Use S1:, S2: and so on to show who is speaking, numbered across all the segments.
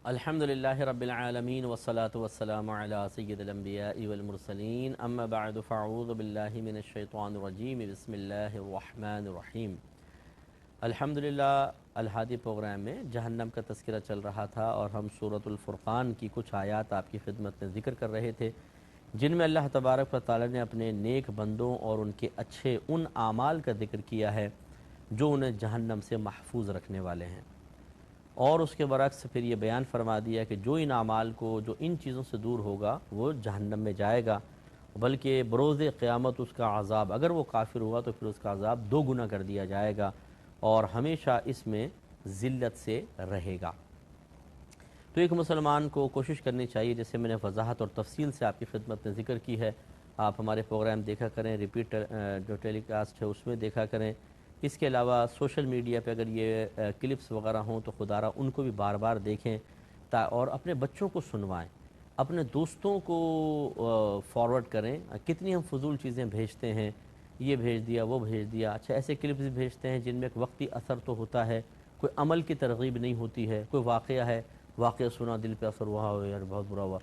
S1: الحمدللہ رب العالمین والصلاة والسلام علی سید الانبیاء والمرسلین اما بعد فاعوذ باللہ من الشیطان الرجیم بسم اللہ الرحمن الرحیم۔ الحمدللہ الہادی پروگرام میں جہنم کا تذکرہ چل رہا تھا اور ہم سورۃ الفرقان کی کچھ آیات آپ کی خدمت میں ذکر کر رہے تھے جن میں اللہ تبارک و تعالی نے اپنے نیک بندوں اور ان کے اچھے ان اعمال کا ذکر کیا ہے جو انہیں جہنم سے محفوظ رکھنے والے ہیں، اور اس کے برعکس پھر یہ بیان فرما دیا کہ جو ان اعمال کو جو ان چیزوں سے دور ہوگا وہ جہنم میں جائے گا، بلکہ بروز قیامت اس کا عذاب اگر وہ کافر ہوا تو پھر اس کا عذاب دو گنا کر دیا جائے گا اور ہمیشہ اس میں ذلت سے رہے گا۔ تو ایک مسلمان کو کوشش کرنی چاہیے، جیسے میں نے وضاحت اور تفصیل سے آپ کی خدمت میں ذکر کی ہے، آپ ہمارے پروگرام دیکھا کریں، ریپیٹ جو ٹیلی کاسٹ ہے اس میں دیکھا کریں۔ اس کے علاوہ سوشل میڈیا پہ اگر یہ کلپس وغیرہ ہوں تو خدا را ان کو بھی بار بار دیکھیں اور اپنے بچوں کو سنوائیں، اپنے دوستوں کو فارورڈ کریں۔ کتنی ہم فضول چیزیں بھیجتے ہیں، یہ بھیج دیا وہ بھیج دیا، اچھا ایسے کلپس بھیجتے ہیں جن میں ایک وقتی اثر تو ہوتا ہے، کوئی عمل کی ترغیب نہیں ہوتی ہے، کوئی واقعہ ہے، واقعہ سنا دل پہ اثر ہوا ہو یار بہت برا ہوا،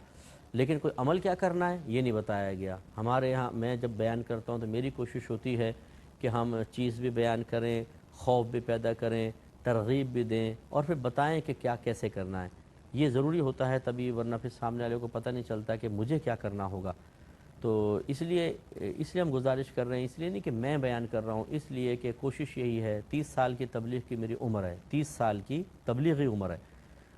S1: لیکن کوئی عمل کیا کرنا ہے یہ نہیں بتایا گیا۔ ہمارے یہاں میں جب بیان کرتا ہوں تو میری کوشش ہوتی ہے کہ ہم چیز بھی بیان کریں، خوف بھی پیدا کریں، ترغیب بھی دیں اور پھر بتائیں کہ کیا کیسے کرنا ہے۔ یہ ضروری ہوتا ہے تبھی، ورنہ پھر سامنے والے کو پتہ نہیں چلتا کہ مجھے کیا کرنا ہوگا۔ تو اس لیے ہم گزارش کر رہے ہیں، اس لیے نہیں کہ میں بیان کر رہا ہوں، اس لیے کہ کوشش یہی ہے۔ 30 سال کی تبلیغ کی میری عمر ہے، 30 سال کی تبلیغی عمر ہے،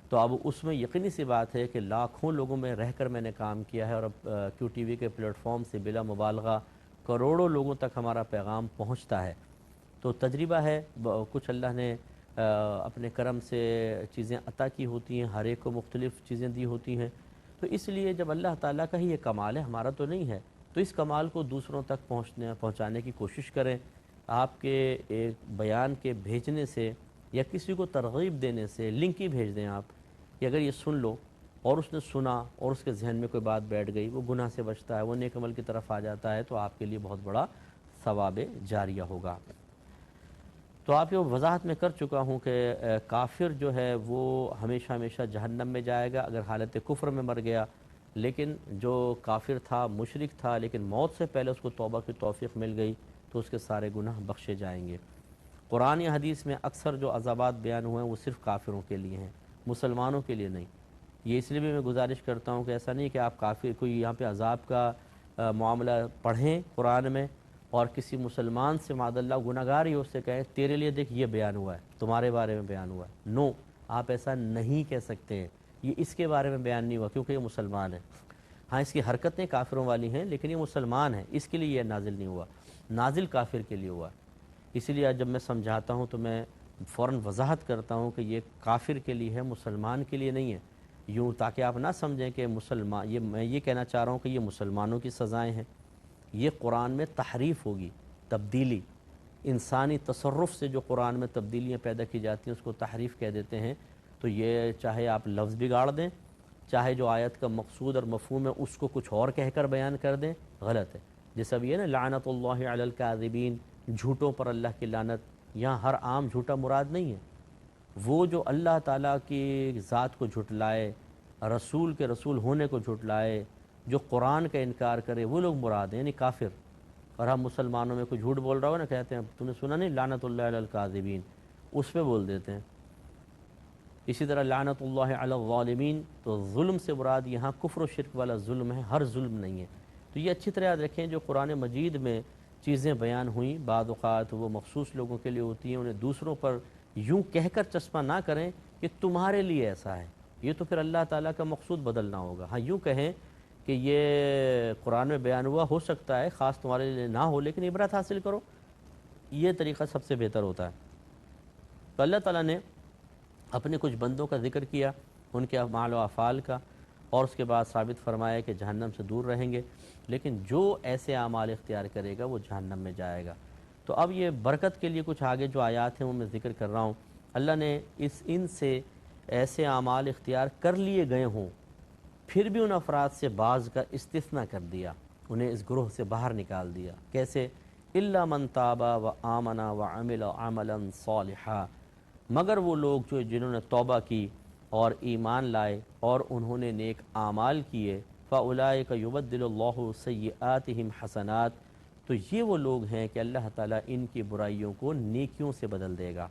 S1: تو اب اس میں یقینی سی بات ہے کہ لاکھوں لوگوں میں رہ کر میں نے کام کیا ہے اور اب کیو ٹی وی کے پلیٹ فارم سے بلا مبالغہ کروڑوں لوگوں تک ہمارا پیغام پہنچتا ہے۔ تو تجربہ ہے، کچھ اللہ نے اپنے کرم سے چیزیں عطا کی ہوتی ہیں، ہر ایک کو مختلف چیزیں دی ہوتی ہیں، تو اس لیے جب اللہ تعالیٰ کا ہی یہ کمال ہے، ہمارا تو نہیں ہے، تو اس کمال کو دوسروں تک پہنچانے کی کوشش کریں۔ آپ کے ایک بیان کے بھیجنے سے یا کسی کو ترغیب دینے سے لنک ہی بھیج دیں آپ کہ اگر یہ سن لو، اور اس نے سنا اور اس کے ذہن میں کوئی بات بیٹھ گئی، وہ گناہ سے بچتا ہے، وہ نیک عمل کی طرف آ جاتا ہے، تو آپ کے لیے بہت بڑا ثواب جاریہ ہوگا۔ تو آپ یہ وضاحت میں کر چکا ہوں کہ کافر جو ہے وہ ہمیشہ ہمیشہ جہنم میں جائے گا اگر حالت کفر میں مر گیا، لیکن جو کافر تھا، مشرک تھا، لیکن موت سے پہلے اس کو توبہ کی توفیق مل گئی تو اس کے سارے گناہ بخشے جائیں گے۔ قرآن یا حدیث میں اکثر جو عذابات بیان ہوئے ہیں وہ صرف کافروں کے لیے ہیں، مسلمانوں کے لیے نہیں۔ یہ اس لیے بھی میں گزارش کرتا ہوں کہ ایسا نہیں کہ آپ کافر کوئی یہاں پہ عذاب کا معاملہ پڑھیں قرآن میں اور کسی مسلمان سے معاذ اللہ گناہگار ہی اس سے کہیں تیرے لیے دیکھ یہ بیان ہوا ہے، تمہارے بارے میں بیان ہوا ہے۔ نو، آپ ایسا نہیں کہہ سکتے ہیں، یہ اس کے بارے میں بیان نہیں ہوا کیونکہ یہ مسلمان ہے۔ ہاں اس کی حرکتیں کافروں والی ہیں لیکن یہ مسلمان ہے، اس کے لیے یہ نازل نہیں ہوا، نازل کافر کے لیے ہوا۔ اسی لیے جب میں سمجھاتا ہوں تو میں فوراً وضاحت کرتا ہوں کہ یہ کافر کے لیے ہے، مسلمان کے لیے نہیں ہے، یوں تاکہ آپ نہ سمجھیں کہ مسلمان، میں یہ کہنا چاہ رہا ہوں کہ یہ مسلمانوں کی سزائیں ہیں۔ یہ قرآن میں تحریف ہوگی، تبدیلی، انسانی تصرف سے جو قرآن میں تبدیلیاں پیدا کی جاتی ہیں اس کو تحریف کہہ دیتے ہیں۔ تو یہ چاہے آپ لفظ بگاڑ دیں، چاہے جو آیت کا مقصود اور مفہوم ہے اس کو کچھ اور کہہ کر بیان کر دیں، غلط ہے۔ جیسا اب یہ نا لعنت اللہ علی الکاذبین، جھوٹوں پر اللہ کی لعنت، یہاں ہر عام جھوٹا مراد نہیں ہے، وہ جو اللہ تعالیٰ کی ذات کو جھٹلائے، رسول کے رسول ہونے کو جھٹلائے، جو قرآن کا انکار کرے، وہ لوگ مراد ہیں، یعنی کافر۔ اور ہم مسلمانوں میں کوئی جھوٹ بول رہا ہو نا، کہتے ہیں تم نے سنا نہیں لعنت اللہ علی الکاذبین، اس پہ بول دیتے ہیں۔ اسی طرح لعنت اللہ علی الظالمین، تو ظلم سے مراد یہاں کفر و شرک والا ظلم ہے، ہر ظلم نہیں ہے۔ تو یہ اچھی طرح یاد رکھیں، جو قرآن مجید میں چیزیں بیان ہوئیں بعض اوقات وہ مخصوص لوگوں کے لیے ہوتی ہیں، انہیں دوسروں پر یوں کہہ کر چسپاں نہ کریں کہ تمہارے لیے ایسا ہے، یہ تو پھر اللہ تعالیٰ کا مقصود بدلنا ہوگا۔ ہاں یوں کہیں کہ یہ قرآن میں بیان ہوا، ہو سکتا ہے خاص تمہارے لیے نہ ہو لیکن عبرت حاصل کرو، یہ طریقہ سب سے بہتر ہوتا ہے۔ تو اللہ تعالیٰ نے اپنے کچھ بندوں کا ذکر کیا، ان کے اعمال و افعال کا، اور اس کے بعد ثابت فرمایا کہ جہنم سے دور رہیں گے، لیکن جو ایسے اعمال اختیار کرے گا وہ جہنم میں جائے گا۔ تو اب یہ برکت کے لیے کچھ آگے جو آیات ہیں وہ میں ذکر کر رہا ہوں۔ اللہ نے ان سے ایسے اعمال اختیار کر لیے گئے ہوں، پھر بھی ان افراد سے بعض کا استثناء کر دیا، انہیں اس گروہ سے باہر نکال دیا۔ کیسے؟ الا من تاب و آمن و عمل عملا صالحا، مگر وہ لوگ جو جنہوں نے توبہ کی اور ایمان لائے اور انہوں نے نیک اعمال کیے، فَأُولَٰئِكَ يُبَدِّلُ اللَّهُ سَيِّئَاتِهِمْ حَسَنَات، تو یہ وہ لوگ ہیں کہ اللہ تعالیٰ ان کی برائیوں کو نیکیوں سے بدل دے گا۔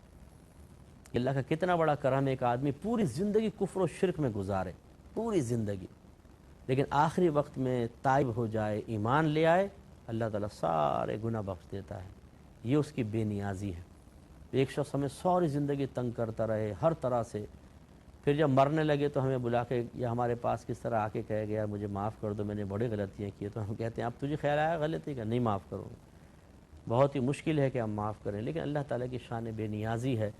S1: اللہ کا کتنا بڑا کرم ہے، ایک آدمی پوری زندگی کفر و شرک میں گزارے، پوری زندگی، لیکن آخری وقت میں تائب ہو جائے، ایمان لے آئے، اللہ تعالیٰ سارے گناہ بخش دیتا ہے۔ یہ اس کی بے نیازی ہے۔ ایک شخص ہمیں ساری زندگی تنگ کرتا رہے ہر طرح سے، پھر جب مرنے لگے تو ہمیں بلا کے یا ہمارے پاس کس طرح آ کے کہے گیا مجھے معاف کر دو، میں نے بڑی غلطیاں کی، تو ہم کہتے ہیں اب تجھے خیال آیا غلطی کا؟ نہیں معاف کروں گا۔ بہت ہی مشکل ہے کہ ہم معاف کریں، لیکن اللہ تعالیٰ کی شان بے نیازی ہے،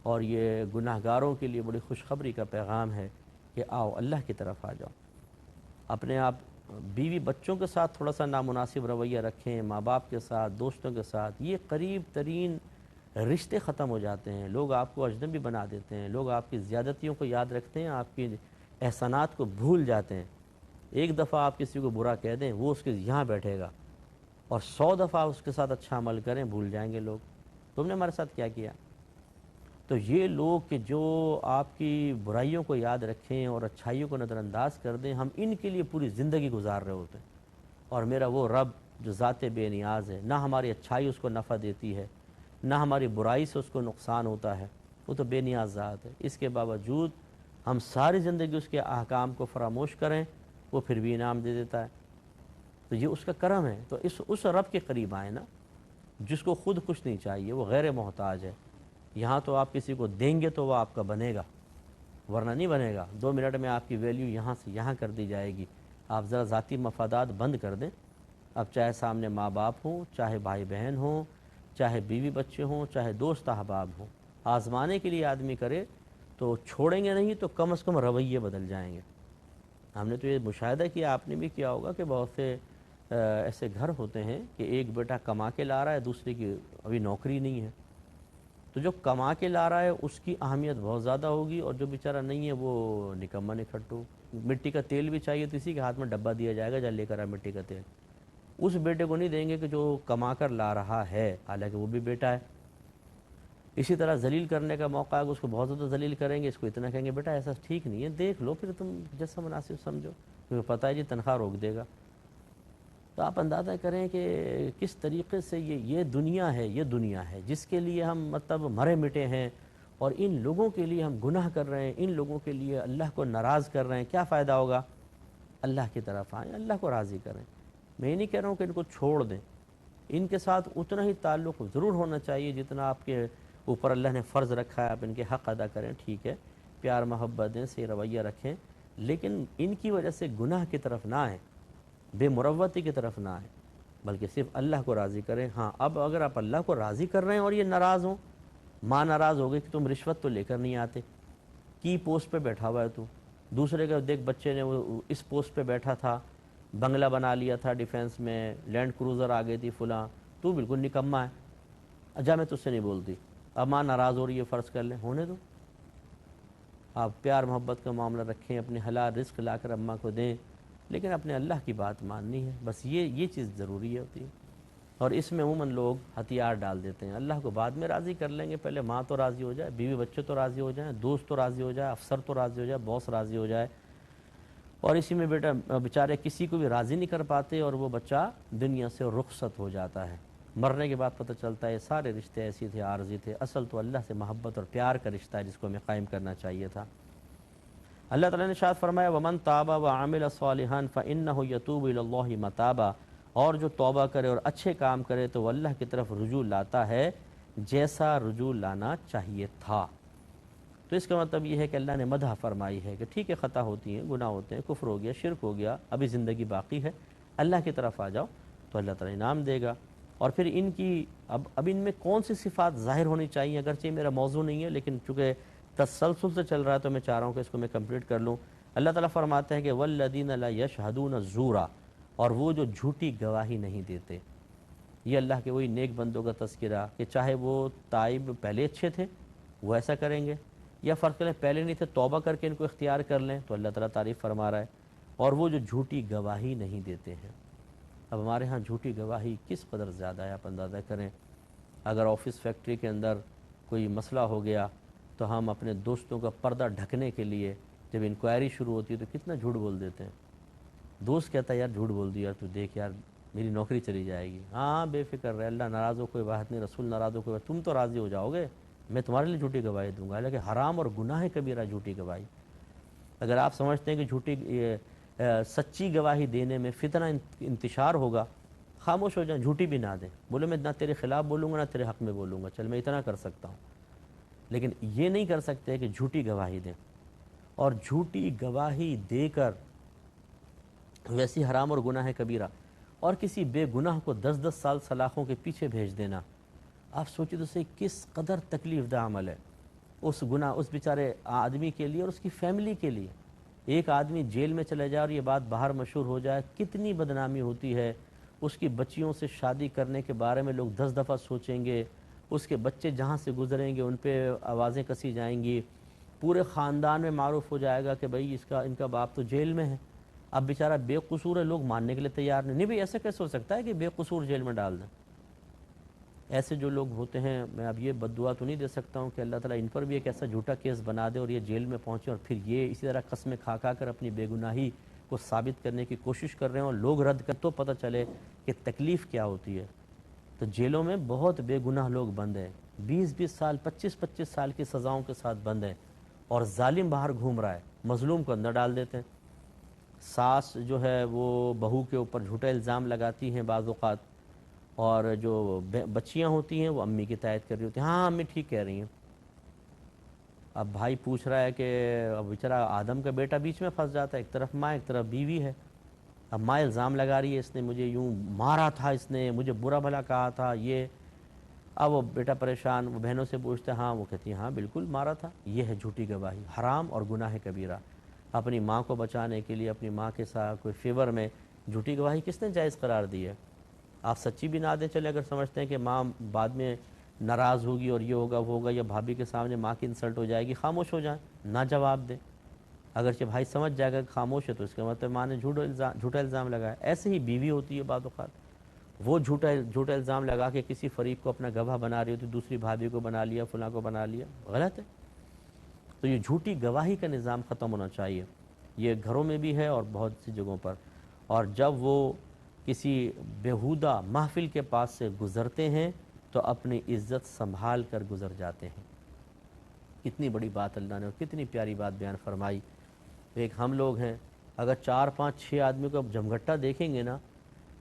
S1: اور یہ گناہ گاروں کے لیے بڑی خوشخبری کا پیغام ہے کہ آؤ اللہ کی طرف آ جاؤ۔ اپنے آپ بیوی بچوں کے ساتھ تھوڑا سا نامناسب رویہ رکھیں، ماں باپ کے ساتھ، دوستوں کے ساتھ، یہ قریب ترین رشتے ختم ہو جاتے ہیں، لوگ آپ کو اجنبی بنا دیتے ہیں، لوگ آپ کی زیادتیوں کو یاد رکھتے ہیں، آپ کی احسانات کو بھول جاتے ہیں۔ ایک دفعہ آپ کسی کو برا کہہ دیں، وہ اس کے یہاں بیٹھے گا، اور 100 دفعہ اس کے ساتھ اچھا عمل کریں، بھول جائیں گے لوگ تم نے ہمارے ساتھ کیا کیا۔ تو یہ لوگ کہ جو آپ کی برائیوں کو یاد رکھیں اور اچھائیوں کو نظر انداز کر دیں، ہم ان کے لیے پوری زندگی گزار رہے ہوتے ہیں، اور میرا وہ رب جو ذات بے نیاز ہے، نہ ہماری اچھائی اس کو نفع دیتی ہے، نہ ہماری برائی سے اس کو نقصان ہوتا ہے، وہ تو بے نیاز ذات ہے۔ اس کے باوجود ہم ساری زندگی اس کے احکام کو فراموش کریں، وہ پھر بھی انعام دے دیتا ہے۔ تو یہ اس کا کرم ہے۔ تو اس رب کے قریب آئیں نا، جس کو خود کچھ نہیں چاہیے، وہ غیر محتاج ہے۔ یہاں تو آپ کسی کو دیں گے تو وہ آپ کا بنے گا، ورنہ نہیں بنے گا۔ 2 منٹ میں آپ کی ویلیو یہاں سے یہاں کر دی جائے گی۔ آپ ذرا ذاتی مفادات بند کر دیں، اب چاہے سامنے ماں باپ ہوں، چاہے بھائی بہن ہوں، چاہے بیوی بچے ہوں، چاہے دوست احباب ہوں، آزمانے کے لیے آدمی کرے تو چھوڑیں گے نہیں تو کم از کم رویے بدل جائیں گے۔ ہم نے تو یہ مشاہدہ کیا، آپ نے بھی کیا ہوگا کہ بہت سے ایسے گھر ہوتے ہیں کہ ایک بیٹا کما کے لا رہا ہے، دوسرے کی ابھی نوکری نہیں ہے، تو جو کما کے لا رہا ہے اس کی اہمیت بہت زیادہ ہوگی، اور جو بیچارہ نہیں ہے وہ نکما نکھٹو۔ مٹی کا تیل بھی چاہیے تو اسی کے ہاتھ میں ڈبہ دیا جائے گا، جا لے کر آ مٹی کا تیل۔ اس بیٹے کو نہیں دیں گے کہ جو کما کر لا رہا ہے، حالانکہ وہ بھی بیٹا ہے۔ اسی طرح ذلیل کرنے کا موقع ہے، اس کو بہت زیادہ ذلیل کریں گے، اس کو اتنا کہیں گے بیٹا ایسا ٹھیک نہیں ہے، دیکھ لو پھر تم جیسا مناسب سمجھو، کیونکہ پتہ ہے جی تنخواہ روک دے گا۔ تو آپ اندازہ کریں کہ کس طریقے سے یہ دنیا ہے، یہ دنیا ہے جس کے لیے ہم مطلب مرے مٹے ہیں، اور ان لوگوں کے لیے ہم گناہ کر رہے ہیں، ان لوگوں کے لیے اللہ کو ناراض کر رہے ہیں۔ کیا فائدہ ہوگا؟ اللہ کی طرف آئیں، اللہ کو راضی کریں۔ میں یہ نہیں کہہ رہا ہوں کہ ان کو چھوڑ دیں، ان کے ساتھ اتنا ہی تعلق ضرور ہونا چاہیے جتنا آپ کے اوپر اللہ نے فرض رکھا ہے، آپ ان کے حق ادا کریں، ٹھیک ہے، پیار محبت دیں، صحیح رویہ رکھیں، لیکن ان کی وجہ سے گناہ کی طرف نہ آئیں، بے مروتی کی طرف نہ آئیں، بلکہ صرف اللہ کو راضی کریں۔ ہاں اب اگر آپ اللہ کو راضی کر رہے ہیں اور یہ ناراض ہوں، ماں ناراض ہو گئی کہ تم رشوت تو لے کر نہیں آتے، کی پوسٹ پہ بیٹھا ہوا ہے تو، دوسرے کا دیکھ بچے نے وہ اس پوسٹ پہ بیٹھا تھا، بنگلہ بنا لیا تھا ڈیفینس میں، لینڈ کروزر آ گئی تھی فلاں، تو بالکل نکما ہے، اجا میں تجھ سے نہیں بولتی۔ اب ماں ناراض ہو رہی ہے، فرض کر لیں، ہونے دو، آپ پیار محبت کا معاملہ رکھیں، اپنے حلال رزق لا کر اماں کو دیں، لیکن اپنے اللہ کی بات ماننی ہے، بس یہ چیز ضروری ہوتی ہے۔ اور اس میں عموماً لوگ ہتھیار ڈال دیتے ہیں، اللہ کو بعد میں راضی کر لیں گے، پہلے ماں تو راضی ہو جائے، بیوی بچے تو راضی ہو جائیں، دوست تو راضی ہو جائے، افسر تو راضی ہو جائے، باس راضی ہو جائے، اور اسی میں بیٹا بیچارے کسی کو بھی راضی نہیں کر پاتے، اور وہ بچہ دنیا سے رخصت ہو جاتا ہے۔ مرنے کے بعد پتہ چلتا ہے سارے رشتے ایسی تھے، عارضی تھے، اصل تو اللہ سے محبت اور پیار کا رشتہ ہے جس کو ہمیں قائم کرنا چاہیے تھا۔ اللہ تعالیٰ نے ارشاد فرمایا وَمَن تَابَ وَعَمِلَ صَالِحًا فَإِنَّهُ يَتُوبُ إِلَى اللَّهِ مَتَابًا، اور جو توبہ کرے اور اچھے کام کرے تو وہ اللہ کی طرف رجوع لاتا ہے جیسا رجوع لانا چاہیے تھا۔ تو اس کا مطلب یہ ہے کہ اللہ نے مدح فرمائی ہے کہ ٹھیک ہے، خطا ہوتی ہیں، گناہ ہوتے ہیں، کفر ہو گیا، شرک ہو گیا، ابھی زندگی باقی ہے، اللہ کی طرف آ جاؤ تو اللہ تعالیٰ انعام دے گا۔ اور پھر ان کی اب ان میں کون سی صفات ظاہر ہونی چاہیے، اگرچہ میرا موضوع نہیں ہے لیکن چونکہ تسلسل سے چل رہا ہے تو میں چاہ رہا ہوں کہ اس کو میں کمپلیٹ کر لوں۔ اللہ تعالیٰ فرماتے ہیں کہ وَالَّذِينَ لَا يَشْهَدُونَ الزُّورَ، اور وہ جو جھوٹی گواہی نہیں دیتے۔ یہ اللہ کے وہی نیک بندوں کا تذکرہ کہ چاہے وہ تائب پہلے اچھے تھے وہ ایسا کریں گے، یا فرض کریں پہلے نہیں تھے توبہ کر کے ان کو اختیار کر لیں تو اللہ تعالیٰ تعریف فرما رہا ہے، اور وہ جو جھوٹی گواہی نہیں دیتے ہیں۔ اب ہمارے ہاں جھوٹی گواہی کس قدر زیادہ ہے، آپ اندازہ کریں، اگر آفس فیکٹری کے اندر کوئی مسئلہ ہو گیا تو ہم اپنے دوستوں کا پردہ ڈھکنے کے لیے جب انکوائری شروع ہوتی ہے تو کتنا جھوٹ بول دیتے ہیں. دوست کہتا ہے یار جھوٹ بول دی یار تو دیکھ یار میری نوکری چلی جائے گی. ہاں بے فکر رہے, اللہ ناراض ہو کوئی بات نہیں, رسول ناراض ہو کوئی بات, تم تو راضی ہو جاؤ گے, میں تمہارے لیے جھوٹی گواہی دوں گا. حالانکہ حرام اور گناہ کبیرہ جھوٹی گواہی. اگر آپ سمجھتے ہیں کہ جھوٹی سچی گواہی دینے میں فتنہ انتشار ہوگا, خاموش ہو جائیں, جھوٹی بھی نہ دیں. بولے میں نہ تیرے خلاف بولوں گا نہ تیرے حق میں بولوں گا, چل میں اتنا کر سکتا ہوں. لیکن یہ نہیں کر سکتے کہ جھوٹی گواہی دیں. اور جھوٹی گواہی دے کر ویسی حرام اور گناہ کبیرہ, اور کسی بے گناہ کو 10-10 سال سلاخوں کے پیچھے بھیج دینا, آپ سوچیں تو صحیح کس قدر تکلیف دہ عمل ہے اس گناہ, اس بیچارے آدمی کے لیے اور اس کی فیملی کے لیے. ایک آدمی جیل میں چلے جائے اور یہ بات باہر مشہور ہو جائے, کتنی بدنامی ہوتی ہے. اس کی بچیوں سے شادی کرنے کے بارے میں لوگ 10 دفعہ سوچیں گے, اس کے بچے جہاں سے گزریں گے ان پہ آوازیں کسی جائیں گی, پورے خاندان میں معروف ہو جائے گا کہ بھئی ان کا باپ تو جیل میں ہے. اب بیچارہ بے قصور ہے, لوگ ماننے کے لیے تیار نہیں بھئی ایسے کیسے ہو سکتا ہے کہ بے قصور جیل میں ڈال دیں. ایسے جو لوگ ہوتے ہیں, میں اب یہ بد دعا تو نہیں دے سکتا ہوں کہ اللہ تعالیٰ ان پر بھی ایک ایسا جھوٹا کیس بنا دے اور یہ جیل میں پہنچے اور پھر یہ اسی طرح قسمیں کھا کر اپنی بے گناہی کو ثابت کرنے کی کوشش کر رہے ہیں اور لوگ رد کر, تو پتہ چلے کہ تکلیف کیا ہوتی ہے. تو جیلوں میں بہت بے گناہ لوگ بند ہیں, 20-20 سال 25-25 سال کی سزاؤں کے ساتھ بند ہیں, اور ظالم باہر گھوم رہا ہے, مظلوم کو اندر ڈال دیتے ہیں. ساس جو ہے وہ بہو کے اوپر جھوٹا الزام لگاتی ہیں بعض اوقات, اور جو بچیاں ہوتی ہیں وہ امی کی تائید کر رہی ہوتی ہیں, ہاں امی ٹھیک کہہ رہی ہیں. اب بھائی پوچھ رہا ہے کہ اب بیچارہ آدم کا بیٹا بیچ میں پھنس جاتا ہے, ایک طرف ماں ایک طرف بیوی ہے. اب ماں الزام لگا رہی ہے اس نے مجھے یوں مارا تھا, اس نے مجھے برا بھلا کہا تھا یہ. اب وہ بیٹا پریشان, وہ بہنوں سے پوچھتا ہے, ہاں وہ کہتی ہیں ہاں بالکل مارا تھا. یہ ہے جھوٹی گواہی, حرام اور گناہ کبیرہ. اپنی ماں کو بچانے کے لیے اپنی ماں کے ساتھ کوئی فیور میں جھوٹی گواہی کس نے جائز قرار دی ہے؟ آپ سچی بھی نہ دیں چلے, اگر سمجھتے ہیں کہ ماں بعد میں ناراض ہوگی اور یہ ہوگا وہ ہوگا, یا بھابھی کے سامنے ماں کی انسلٹ ہو جائے گی, خاموش ہو جائیں, نہ جواب دیں. اگرچہ بھائی سمجھ جائے گا کہ خاموش ہے تو اس کا مطلب ماں نے جھوٹا الزام لگایا. ایسے ہی بیوی ہوتی ہے بعض اوقات, وہ جھوٹا الزام لگا کے کسی فریق کو اپنا گواہ بنا رہی ہوتی, دوسری بھابھی کو بنا لیا, فلاں کو بنا لیا, غلط ہے. تو یہ جھوٹی گواہی کا نظام ختم ہونا چاہیے. یہ گھروں میں بھی ہے اور بہت سی جگہوں پر. اور جب وہ کسی بیہودہ محفل کے پاس سے گزرتے ہیں تو اپنی عزت سنبھال کر گزر جاتے ہیں. کتنی بڑی بات اللہ نے, اور کتنی پیاری بات بیان فرمائی. ایک ہم لوگ ہیں, اگر 4-5-6 آدمیوں کا جمگھٹا دیکھیں گے نا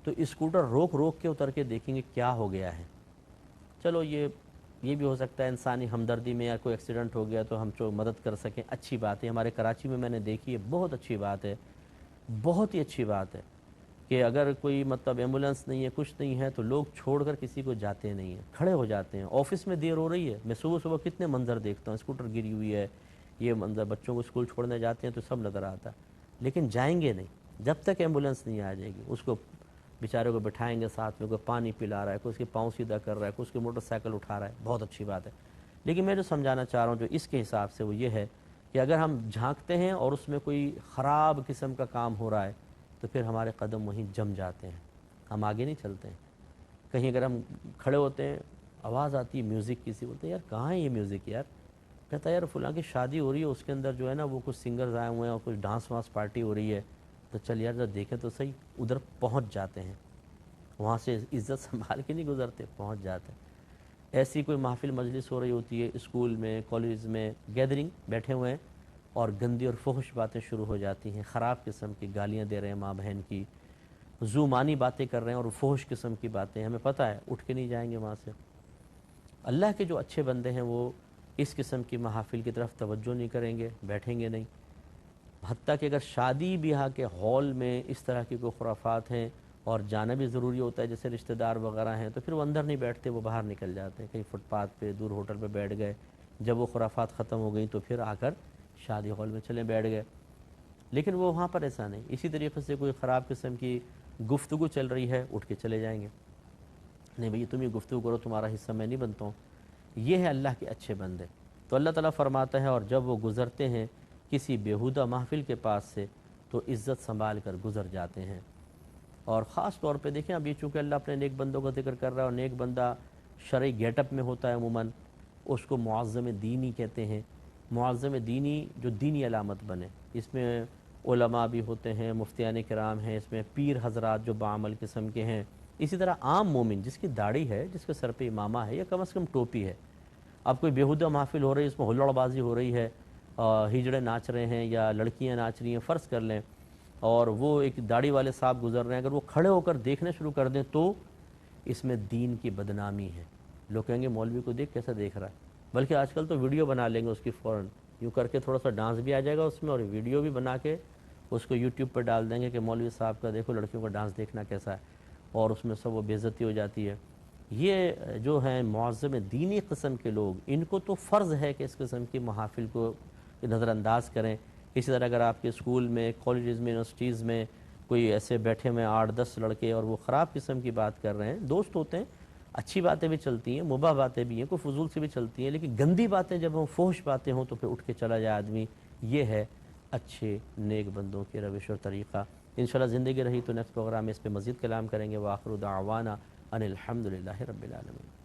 S1: تو اسکوٹر روک روک کے اتر کے دیکھیں گے کیا ہو گیا ہے. چلو یہ بھی ہو سکتا ہے انسانی ہمدردی میں, یا کوئی ایکسیڈنٹ ہو گیا تو ہم جو مدد کر سکیں, اچھی بات ہے. ہمارے کراچی میں نے دیکھی ہے, بہت اچھی بات ہے, بہت ہی اچھی بات ہے کہ اگر کوئی مطلب ایمبولینس نہیں ہے, کچھ نہیں ہے, تو لوگ چھوڑ کر کسی کو جاتے نہیں ہیں, کھڑے ہو جاتے ہیں. آفس میں دیر ہو رہی ہے, میں صبح صبح کتنے منظر دیکھتا ہوں, اسکوٹر گری ہوئی ہے, یہ منظر, بچوں کو اسکول چھوڑنے جاتے ہیں تو سب نظر آتا ہے. لیکن جائیں گے نہیں جب تک ایمبولینس نہیں آ جائے گی. اس کو بیچارے کو بٹھائیں گے ساتھ میں, کوئی پانی پلا رہا ہے, کوئی اس کے پاؤں سیدھا کر رہا ہے, کوئی اس کی موٹر سائیکل اٹھا رہا ہے, بہت اچھی بات ہے. لیکن میں جو سمجھانا چاہ رہا ہوں جو اس کے حساب سے وہ یہ ہے کہ اگر ہم جھانکتے ہیں اور اس میں کوئی خراب قسم کا کام ہو رہا ہے تو پھر ہمارے قدم وہیں جم جاتے ہیں, ہم آگے نہیں چلتے ہیں. کہیں اگر ہم کھڑے ہوتے ہیں, آواز آتی ہے میوزک کی سی, بولتے ہیں یار کہاں ہے یہ میوزک یار, کہتا ہے یار فلاں کی شادی ہو رہی ہے, اس کے اندر جو ہے نا وہ کچھ سنگرز آئے ہوئے ہیں اور کچھ ڈانس وانس پارٹی ہو رہی ہے, تو چل یار ذرا دیکھیں تو صحیح. ادھر پہنچ جاتے ہیں, وہاں سے عزت سنبھال کے نہیں گزرتے, پہنچ جاتے ہیں. ایسی کوئی محفل مجلس ہو رہی ہوتی ہے, اسکول میں, کالج میں, گیدرنگ بیٹھے ہوئے ہیں, اور گندی اور فحش باتیں شروع ہو جاتی ہیں, خراب قسم کی گالیاں دے رہے ہیں ماں بہن کی, زومانی باتیں کر رہے ہیں اور فحش قسم کی باتیں, ہمیں پتہ ہے اٹھ کے نہیں جائیں گے وہاں سے. اللہ کے جو اچھے بندے ہیں وہ اس قسم کی محافل کی طرف توجہ نہیں کریں گے, بیٹھیں گے نہیں. حتیٰ کہ اگر شادی بیاہ کے ہال میں اس طرح کی کوئی خرافات ہیں اور جانا بھی ضروری ہوتا ہے, جیسے رشتہ دار وغیرہ ہیں, تو پھر وہ اندر نہیں بیٹھتے, وہ باہر نکل جاتے ہیں, کہیں فٹ پاتھ پہ دور ہوٹل پہ بیٹھ گئے. جب وہ خرافات ختم ہو گئیں تو پھر آ کر شادی ہال میں چلے بیٹھ گئے. لیکن وہ وہاں پر ایسا نہیں. اسی طریقے سے کوئی خراب قسم کی گفتگو چل رہی ہے, اٹھ کے چلے جائیں گے, نہیں بھئی تم یہ گفتگو کرو, تمہارا حصہ میں نہیں بنتا ہوں. یہ ہے اللہ کے اچھے بندے. تو اللہ تعالیٰ فرماتا ہے, اور جب وہ گزرتے ہیں کسی بیہودہ محفل کے پاس سے تو عزت سنبھال کر گزر جاتے ہیں. اور خاص طور پہ دیکھیں, اب یہ چونکہ اللہ اپنے نیک بندوں کا ذکر کر رہا ہے, اور نیک بندہ شرعی گیٹ اپ میں ہوتا ہے عموماً, اس کو معظم دینی کہتے ہیں۔ معظم دینی جو دینی علامت بنے، اس میں علماء بھی ہوتے ہیں، مفتیان کرام ہیں، اس میں پیر حضرات جو بعمل قسم کے ہیں، اسی طرح عام مومن جس کی داڑھی ہے، جس کے سر پہ امامہ ہے یا کم از کم ٹوپی ہے۔ اب کوئی بیہودہ محفل ہو رہی ہے، اس میں ہلڑ بازی ہو رہی ہے، ہجڑے ناچ رہے ہیں یا لڑکیاں ناچ رہی ہیں فرض کر لیں، اور وہ ایک داڑھی والے صاحب گزر رہے ہیں، اگر وہ کھڑے ہو کر دیکھنا شروع کر دیں تو اس میں دین کی بدنامی ہے۔ لوگ کہیں گے مولوی کو دیکھ کیسا دیکھ رہا ہے، بلکہ آج کل تو ویڈیو بنا لیں گے اس کی فوراً، یوں کر کے تھوڑا سا ڈانس بھی آ جائے گا اس میں، اور ویڈیو بھی بنا کے اس کو یوٹیوب پہ ڈال دیں گے کہ مولوی صاحب کا دیکھو لڑکیوں کا ڈانس دیکھنا کیسا ہے، اور اس میں سب وہ بے عزتی ہو جاتی ہے۔ یہ جو ہیں معظم دینی قسم کے لوگ، ان کو تو فرض ہے کہ اس قسم کی محافل کو نظر انداز کریں۔ اسی طرح اگر آپ کے اسکول میں، کالجز میں، یونیورسٹیز میں کوئی ایسے بیٹھے ہوئے 8-10 لڑکے اور وہ خراب قسم کی بات کر رہے ہیں، دوست ہوتے ہیں، اچھی باتیں بھی چلتی ہیں، مباح باتیں بھی ہیں، کوئی فضول سے بھی چلتی ہیں، لیکن گندی باتیں جب ہوں، فحش باتیں ہوں تو پھر اٹھ کے چلا جائے آدمی۔ یہ ہے اچھے نیک بندوں کے روش اور طریقہ۔ انشاءاللہ زندگی رہی تو نیکسٹ پروگرام میں اس پہ مزید کلام کریں گے۔ وآخر دعوانا ان الحمدللہ رب العالمین۔